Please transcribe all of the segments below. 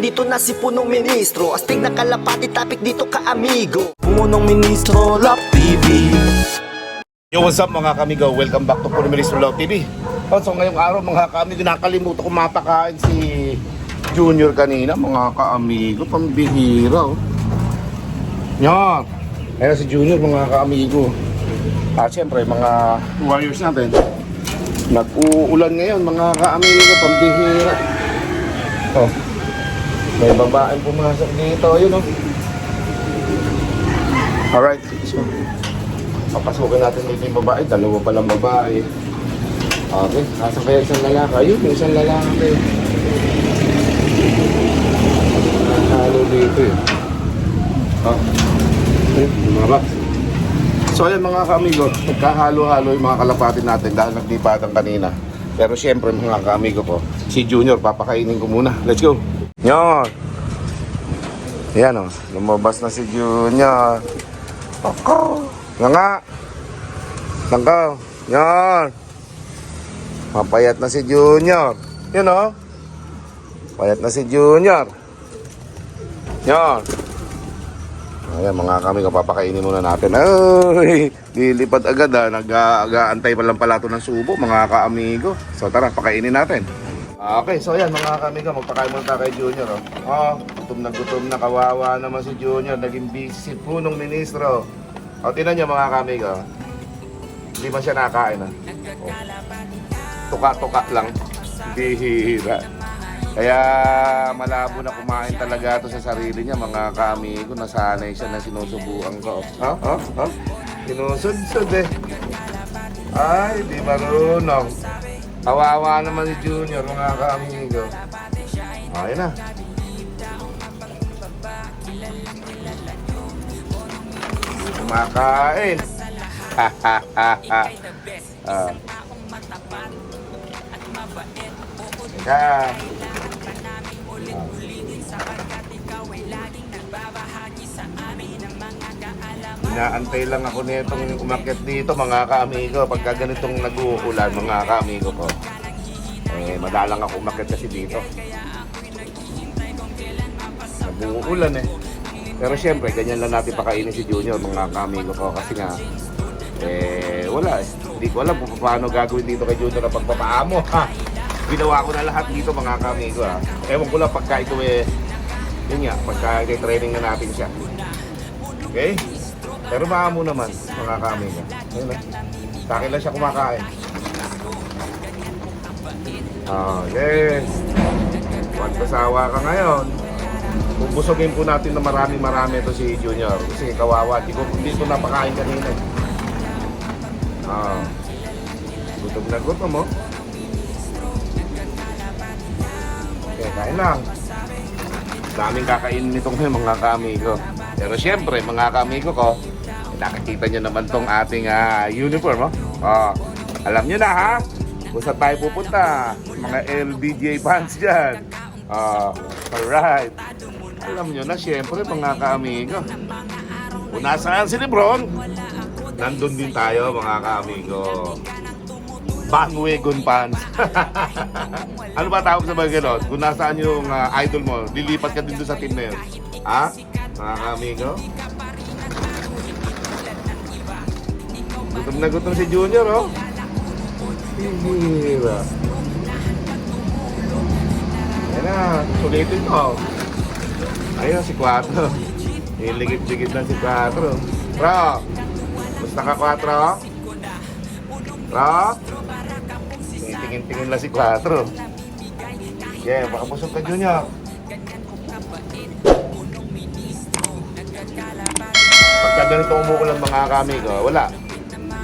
nandito na si punong ministro. Astig na kalapati, topic dito ka amigo. Punong ministro, Love TV. Yo, what's up mga kamigo? Welcome back to Punong Ministro Love TV. So ngayong araw mga kamigo, nakalimutan ko mapakain si Junior kanina mga kaamigo. Pambihira oh. Yan. Ayan si Junior mga kaamigo. Siyempre mga warriors natin, nag-uulan ngayon mga kaamigo. Pambihira. Oh, may babaeng pumasok dito. Ayun oh. Alright, so papasukin natin dito yung babae. Dalawa palang babae. Okay, nasa kaya isang lalaki. Ayun, yung isang lalaki. Halo dito eh. Oh, lumabas. So ayan mga kaamigo, nagkahalo-halo yung mga kalapati natin dahil naglipatan kanina. Pero syempre mga kaamigo ko, si Junior, papakainin ko muna. Let's go! Yan! Yan o, lumabas na si Junior. Ako! Nga! Tangkaw! Yan! Mapayat na si Junior. Yan o. Payat na si Junior. Yan! Ayan mga kami, papakainin muna natin. Ay, lilipad agad ha. Nag-aantay pa lang pala ito ng subo mga kaamigo. So tara, pakainin natin. Okay, so ayan mga kaamigo, magpakain muna tayo kay Junior. Gutom na kawawa naman si Junior. Naging busy si punong ministro. Tinan nyo mga kaamigo. Hindi man siya nakakain ha. Tuka-tuka lang. Bihira. Kaya malabo na kumain talaga ito sa sarili niya mga kaamigo. Nasanay siya na sinusubuan ko. Sinusudsud eh. Ay, di marunong. Kawawa naman si Junior mga kaamigo. Ayun na. Kumakain. Teka. Inaantay lang ako nitong umakyat dito mga kaamigo. Pagka ganitong nag-uulan mga kaamigo ko, madalang ako umakyat kasi dito. Nag-uulan eh. Pero syempre ganyan lang natin pakainin si Junior mga kaamigo ko. Kasi nga wala eh. Hindi ko alam kung paano gagawin dito kay Junior ang pagpapaamo ha. Ginawa ko na lahat dito mga kamigo ha. Ewan ko lang pagka ito yun nga, pagka training na natin siya. Okay? Pero maamo naman mga kamigo. Ayun na. Sa akin lang siya kumakain. Yes. Huwag kasawa ka ngayon. Bubusogin po natin na marami ito si Junior. Kasi kawawa. Hindi ko napakain kanina. Gutom na gutom mo. Kain lang. Daming kakainin nitong mga kaamigo. Pero syempre mga kaamigo ko, nakikita nyo naman tong ating uniform alam nyo na ha kung saan tayo pupunta. Mga LBJ fans dyan. Alright. Alam nyo na syempre mga kaamigo, kung nasaan si Lebron, nandun din tayo mga kaamigo. Bandwagon fans. Ano ba tawag sa mga ganon? Kung nasaan yung idol mo, lilipat ka din doon sa team na yun. Ha? Mga kaamigo? Gutom na gutom si Junior, oh. Hihira. Ayan na, sulitin ko. Ayun, si 4. Hiligit-ligit lang si 4. Bro, gusto ka 4? Bro? Tingin-tingin lang si 4. Yeah, baka busog ka Junior. Pagka ganito umuulan mga kamigo, wala.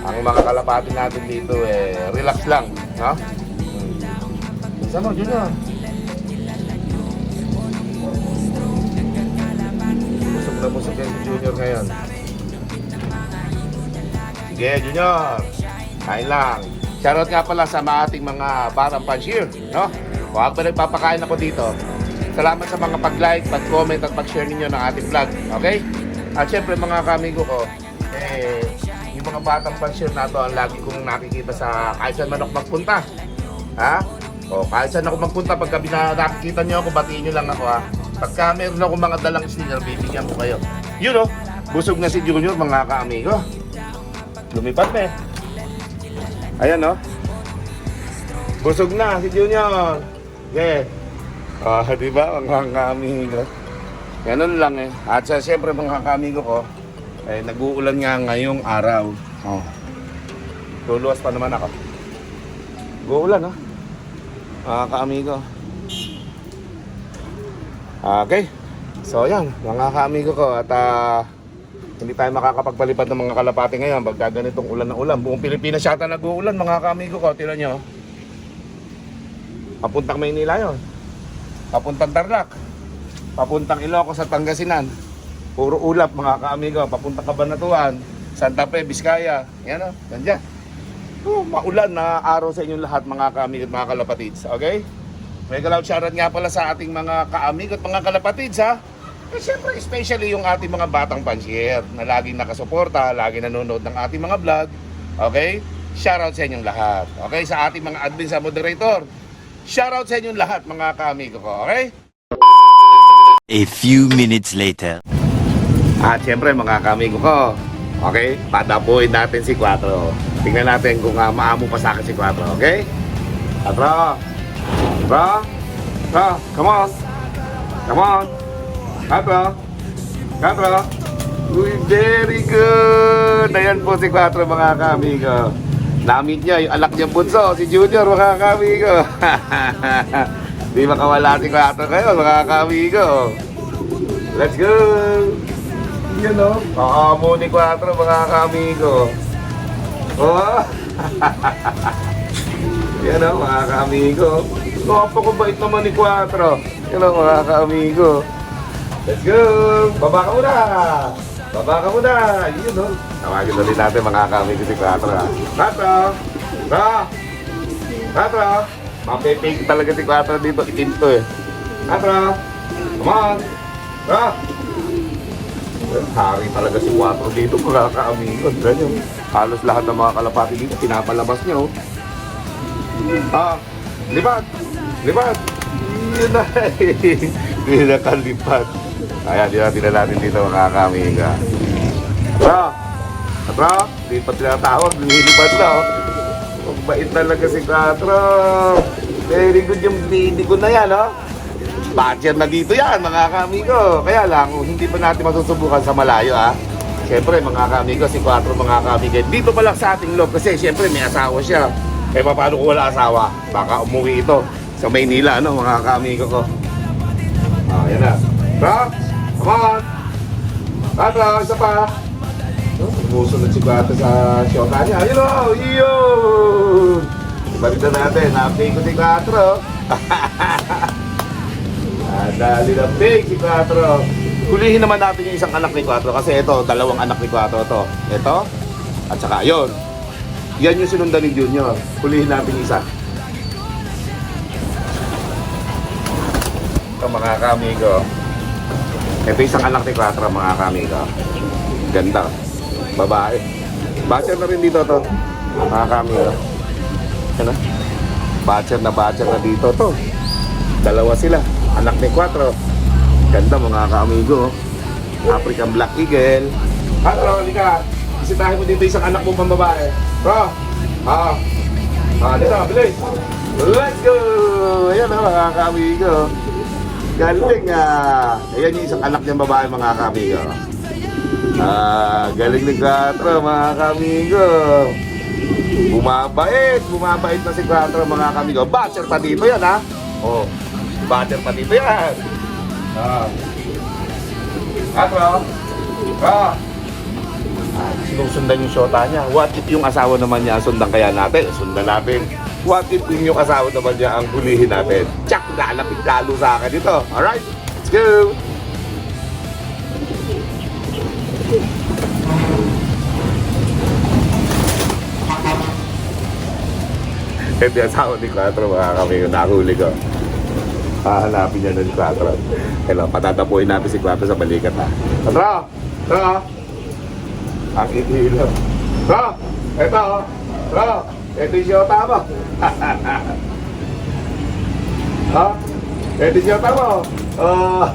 Ang mga kalapati natin dito relax lang, ha? Isa mo Junior. Busog yan si Junior ngayon. Sige Junior, kain lang. Shoutout nga pala sa ating mga Barang Panshir, no? Kung ako nagpapakain ako dito, salamat sa mga pag-like, pag-comment at pag-share ninyo ng ating vlog, okay? At syempre mga kamigo ko, yung mga Batang Panshir na to ang lagi kong nakikita sa kahit saan man ako magpunta. Ha? O kahit saan ako magpunta, pagka nakikita nyo ako, batiin nyo lang ako ha. Pagka meron ako mga dalang sticker, bibigyan ko kayo. Yun oh, busog na si Junior mga ka-amigo. Lumipad na eh. Ayan oh. Busog na si Junior. Okay. Di ba mga ka-amigo? Ganun lang eh. At siyempre mga ka-amigo ko, nag-uulan nga ngayong araw. Oh. Luluwas pa naman ako. Uulan oh. Mga ka-amigo. Okay. So yan, mga ka-amigo ko. At hindi tayo makakapagpalipad ng mga kalapati ngayon pagka ganitong ulan na ulan. Buong Pilipinas yata nag-uulan mga ka-amigo ko. Tingnan nyo. Papuntang Maynila yun. Papuntang Tarlac. Papuntang Ilocos at Pangasinan. Puro ulap mga ka-amigo. Papuntang Cabanatuan, Santa Fe, Vizcaya. Yan o, nandiyan. Maulan na araw sa inyong lahat mga ka-amigo at mga kalapatids. Okay? May galaw shoutout nga pala sa ating mga ka-amigo at mga kalapatids ha. Eh syempre, especially yung ating mga batang pansier na laging nakasuporta, laging nanonood ng ating mga vlog. Okay? Shoutout sa inyong lahat. Okay? Sa ating mga admin sa moderator. Shoutout sa inyong lahat mga ka-amigo ko. Okay? A few minutes later. At syempre mga ka-amigo ko. Okay? Padapuin natin si Quatro. Tingnan natin kung maamo pa sa akin si Quatro. Okay? Quatro. Bro, come on. Come on. Quatro. Quatro. Uy, very good. Ayan po si Quatro mga ka-amigo. Namit niya yung alak niyang bunso, si Junior mga ka-amigo. Di makawala si Quatro kayo mga ka-amigo. Let's go. Yan o. Paamo ni Quatro mga ka-amigo. Oh. Yan o mga ka-amigo. Napakabait naman ni Quatro. Yan o mga ka-amigo. Let's go! Baba ka muna! Baba ka muna! Yun o. Tawagin ulit natin mga ka-amigo si Quatro ha. Quatro! Quatro! Mapipig talaga si Quatro dito. Itim to eh. Quatro! Come on! Hari talaga si Quatro dito mga ka-amigo. Ganyan. Halos lahat ng mga kalapati dito pinapalabas niya oh. Lipat! Lipat! Yun na! Hindi na kalipat. Ayan, din natin dito mga kamiga. Quatro! Hindi pa tinatawag, lumilipad na oh. Magbait talaga si Quatro. Very good yung hindi ko na yan oh. Badger na dito yan mga kamigo. Kaya lang, hindi pa natin masusubukan sa malayo ah. Siyempre mga kamigo, si Quatro mga kamiga. Dito pa lang sa ating loob kasi siyempre may asawa siya. Eh paano kung wala asawa? Baka umuwi ito sa Maynila, ano mga ka-amigo ko. Yan na. Quatro, come on. Quatro, isa pa. Sumusunod si Quatro sa shota niya. Ayun o, yun. Ibalita natin, na-update ko si Quatro. Dali na big si Quatro. Hulihin naman natin yung isang anak ni Quatro kasi ito, dalawang anak ni Quatro to. Ito, at saka yun. Yan yung sinundan ni Junior. Hulihin natin isa. Ito mga ka-amigo. Ito isang anak ni Quatro mga ka-amigo. Ganda. Babae. Batcher na rin dito to. Mga ka-amigo. Ano? Batcher na dito to. Dalawa sila. Anak ni Quatro. Ganda mga ka-amigo. African Black Eagle. Quatro, halika. Bisitahin mo dito isang anak mo pang babae. Bro! Dito, bilis! Let's go! Ayan o mga ka-amigo. Galing ayan yung isang anak niyang babae mga ka-amigo. Galing ni Quatro mga ka-amigo. Bumabait na si Quatro mga ka-amigo. Batcher pa dito yan ha. Oh, batcher pa dito yan. Quatro! Sinusundan yung shota niya. What if yung asawa naman niya sundan kaya natin? Sundan natin. What if yung asawa naman niya ang hulihin natin? Tsak! Lalapit lalo sa akin dito. Alright? Let's go! Ito yung asawa ni Quatro mga kami yung nahuli ko. Hahanapin niya ng Quatro. Hello, patatapuin natin si Quatro sa balikat ha. Quatro! Quatro! Ang ihilo. Bro! Ito oh! Bro! Ito yung siyota mo! Ha? Ito siya tamo. Oh,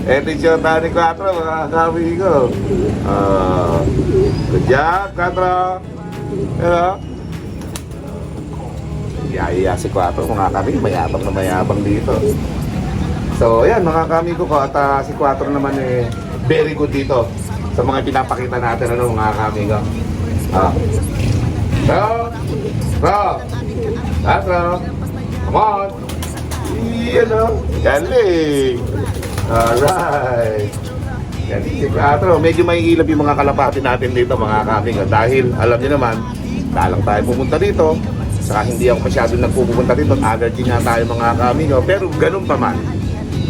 ito siya tani 4 mga kamigo. Good job, 4. Hello. Iya si 4 mga kamigo, mayabang dito. So, ayan mga kamigo ko at si 4 naman very good dito sa mga pinapakita natin mga kamigo. Bro, 4. Come on. Yan o. Galing. Alright. Galing si 4. Medyo may ilap yung mga kalapati natin dito mga kaming. Dahil alam niyo naman, dalang tayo pumunta dito. Saka hindi ako masyadong nagpupunta dito. Allergy nga tayo mga kaming. Pero ganun pa man.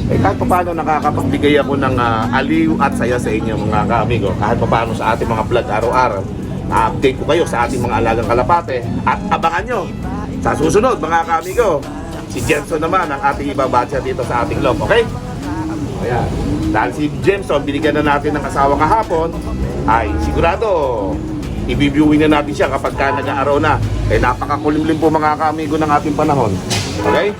Kahit pa paano nakakapagbigay ako ng aliw at saya sa inyo mga kaming. Kahit pa paano sa ating mga vlog araw-araw. Update ko kayo sa ating mga alagang kalapate. At abangan nyo sa susunod mga kamigo, si Jenson naman ang ating ibabatya dito sa ating loob, okay? Ayan. Dahil si Jenson, binigyan na natin ng asawa kahapon, ay sigurado, i-viewing na natin siya kapag ka nag-aaraw na. Napakakulimlim po mga kamigo ng ating panahon. Okay?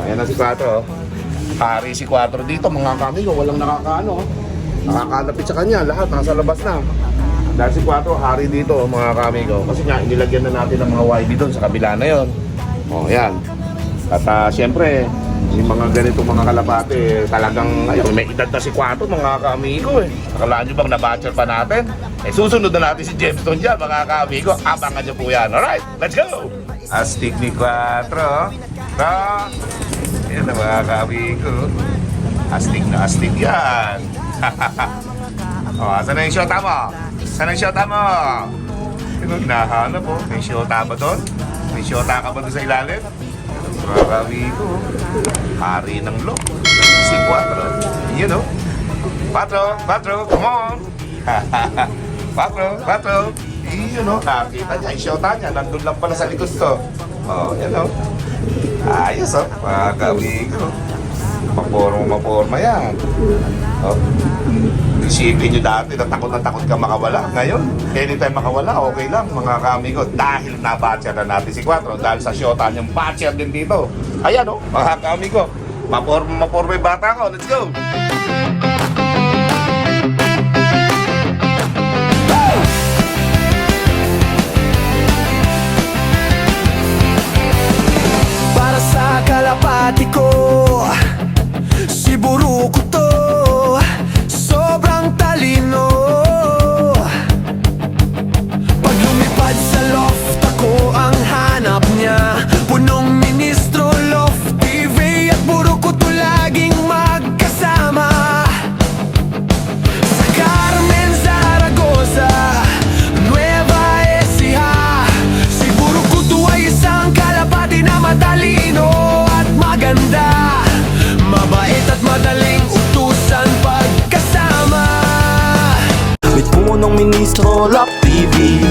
Ayan na si 4. Pari si 4 dito mga kamigo, walang nakakalapit sa kanya, lahat nasa labas na. Dahil si 4, hari dito mga kamigo. Kasi nga, inilagyan na natin ng mga YB doon sa kabila na yon. O, yan. At syempre, yung mga ganitong mga kalapate, talagang, ayun, may edad na si 4 mga kamigo Akalaan nyo bang nabatcher pa natin? Susunod na natin si Jameson dyan mga kamigo. Abangan nyo po yan. Alright, let's go! Astig ni 4. Yan na mga kamigo. Astig na astig yan. O, asan na yung shota mo? Saan ang shota mo? Ano hinahanap po? May shota ba doon? May shota ka ba doon sa ilalim? Mga kamigo, hari ng loob. Si 4. Yun o. 4, come on! 4. Yun o, nakita niya. Yung shota niya, nandun lang pala sa likod ko. O, yan o. Ayos o, mga kamigo. Maporma yan. O. Isipin nyo dati na takot ka makawala. Ngayon, anytime makawala, okay lang mga kamigo. Dahil nabatcher na natin si 4. Dahil sa shota niyang batcher din dito. Ayan o, mga kamigo. Maporma yung bata ko. Let's go! Para sa kalapati ko, si Buruko to. Sobrang talino. Pag lumipad sa loft, ako ang hanap niya. Punong ministro, loft TV at Buruko to laging magkasama. Sa Carmen Zaragoza, Nueva Ecija, si Buruko to ay isang kalapati na matalino at maganda. Mabait at madaling utusan pagkasama. With punong ministro, Love TV.